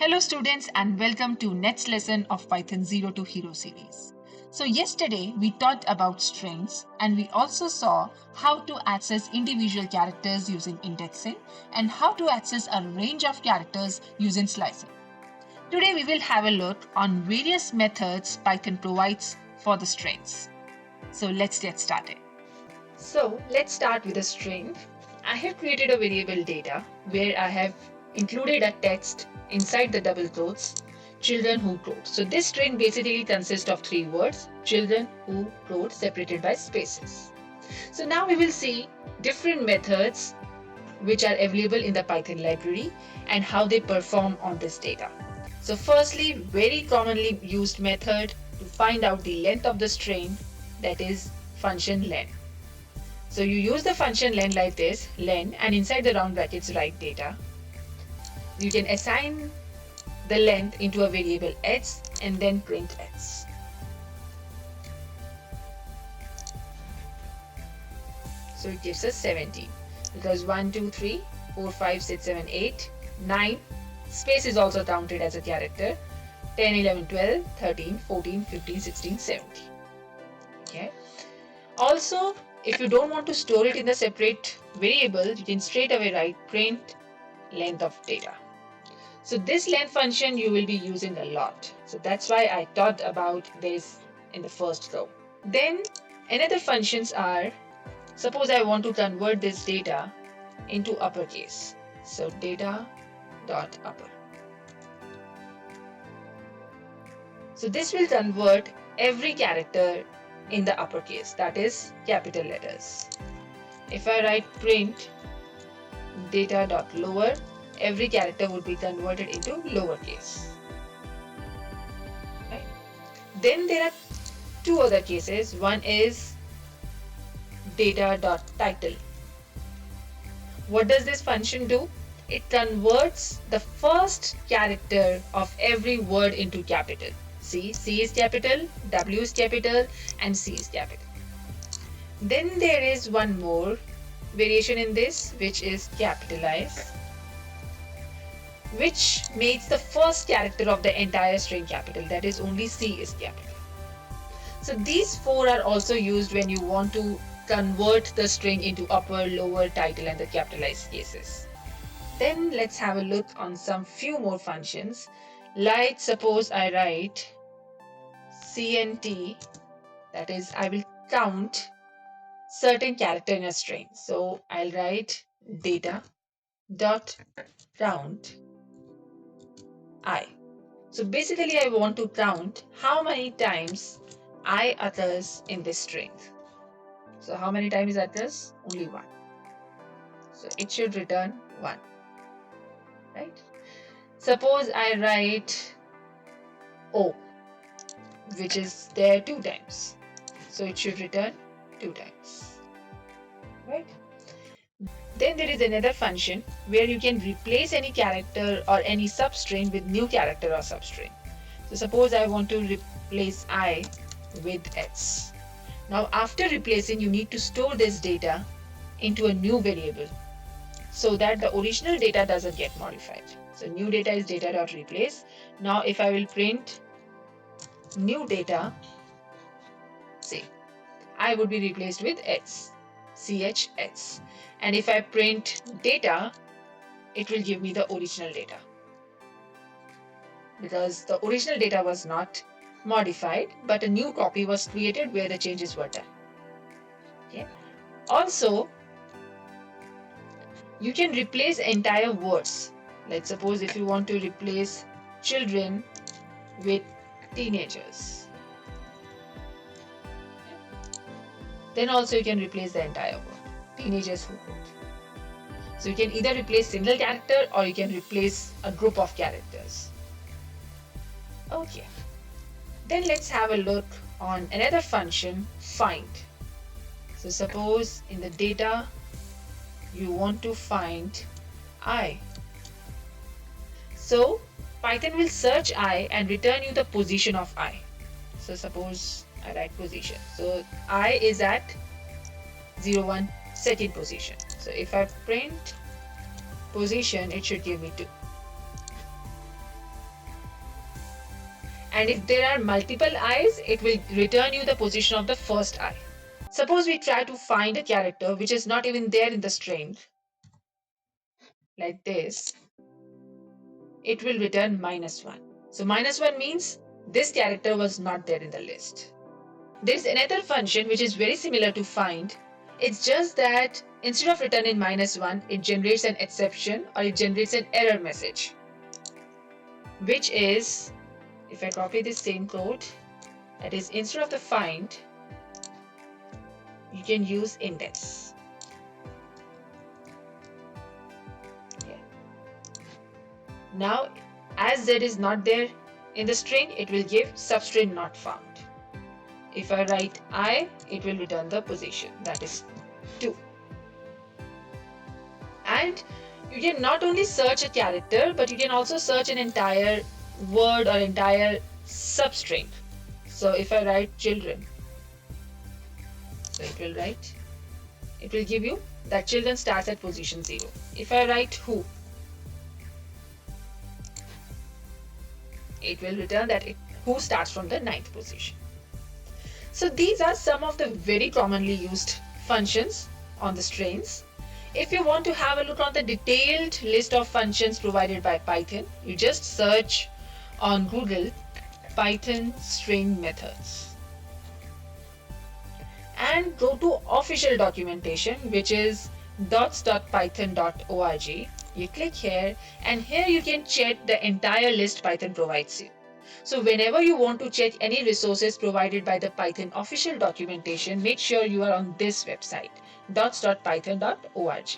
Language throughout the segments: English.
Hello students and welcome to next lesson of Python 0 to Hero series. So yesterday we talked about strings and we also saw how to access individual characters using indexing and how to access a range of characters using slicing. Today we will have a look on various methods Python provides for the strings. So let's get started. So let's start with a string. I have created a variable data where I have included a text inside the double quotes, children who wrote. So this string basically consists of three words, children who wrote separated by spaces. So now we will see different methods which are available in the Python library and how they perform on this data. So firstly, very commonly used method to find out the length of the string, that is function len. So you use the function len like this, len, and inside the round brackets write data. You can assign the length into a variable x and then print x. So it gives us 17 because 1, 2, 3, 4, 5, 6, 7, 8, 9. Space is also counted as a character. 10, 11, 12, 13, 14, 15, 16, 17. Okay. Also, if you don't want to store it in the separate variable, you can straight away write print length of data. So this length function you will be using a lot. So that's why I talked about this in the first row. Then another functions are, suppose I want to convert this data into uppercase. So data dot upper. So this will convert every character in the uppercase, that is capital letters. If I write print data dot lower, every character would be converted into lowercase. Right? Then there are two other cases. One is data dot title. What does this function do? It converts the first character of every word into capital. See, C is capital, W is capital, and C is capital. Then there is one more variation in this, which is capitalize, which makes the first character of the entire string capital, that is only C is capital. So these four are also used when you want to convert the string into upper, lower, title and the capitalized cases. Then let's have a look on some few more functions. Like suppose I write CNT, that is I will count certain character in a string. So I'll write data dot count I. So basically I want to count how many times I occurs in this string. So how many times it occurs? Only one. So it should return 1. Right? Suppose I write O, which is there 2 times. So it should return 2 times. Right? Then there is another function where you can replace any character or any substring with new character or substring. So suppose I want to replace I with S. Now after replacing, you need to store this data into a new variable so that the original data doesn't get modified. So new data is data.replace. Now if I will print new data, say I would be replaced with X, CHX. And if I print data, it will give me the original data because the original data was not modified, but a new copy was created where the changes were done. Okay. Also, you can replace entire words. Let's suppose if you want to replace children with teenagers, then also you can replace the entire word, teenagers who wrote. So you can either replace single character or you can replace a group of characters. Okay. Then let's have a look on another function, find. So suppose in the data you want to find I. So Python will search I and return you the position of I. So suppose I write position. So I is at 0, 1, second position. So if I print position, it should give me 2. And if there are multiple i's, it will return you the position of the first I. Suppose we try to find a character which is not even there in the string, like this, it will return -1. So -1 means this character was not there in the list. There's another function which is very similar to find. It's just that instead of returning -1, it generates an exception or it generates an error message, which is, if I copy this same code, that is, instead of the find, you can use index. Yeah. Now, as z is not there in the string, it will give substring not found. If I write I, it will return the position, that is 2. And you can not only search a character, but you can also search an entire word or entire substring. So if I write children, so it will give you that children starts at position 0. If I write who, it will return that who starts from the 9th position. So these are some of the very commonly used functions on the strings. If you want to have a look on the detailed list of functions provided by Python, you just search on Google Python string methods and go to official documentation, which is docs.python.org. You click here, and here you can check the entire list Python provides you. So whenever you want to check any resources provided by the Python official documentation, make sure you are on this website, docs.python.org.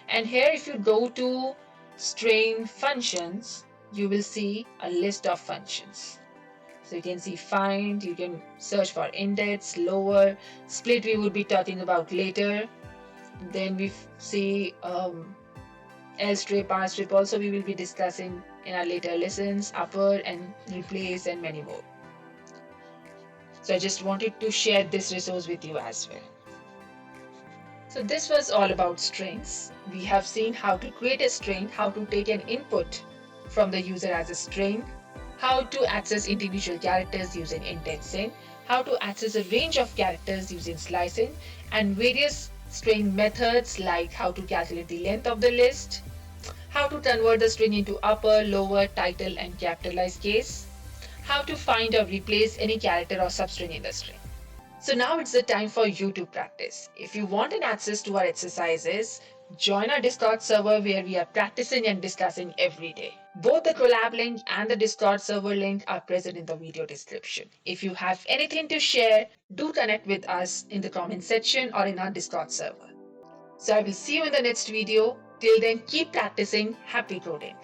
And here, if you go to string functions, you will see a list of functions. So you can see find, you can search for index, lower, split we would be talking about later. Then we see lstrip, rstrip also we will be discussing in our later lessons, upper and replace and many more. So I just wanted to share this resource with you as well. So this was all about strings. We have seen how to create a string, how to take an input from the user as a string, how to access individual characters using indexing, how to access a range of characters using slicing, and various string methods like how to calculate the length of the list, how to convert the string into upper, lower, title, and capitalized case, how to find or replace any character or substring in the string. So now it's the time for you to practice. If you want an access to our exercises, join our Discord server where we are practicing and discussing every day. Both the Collab link and the Discord server link are present in the video description. If you have anything to share, do connect with us in the comment section or in our Discord server. So I will see you in the next video. Till then, keep practicing. Happy coding.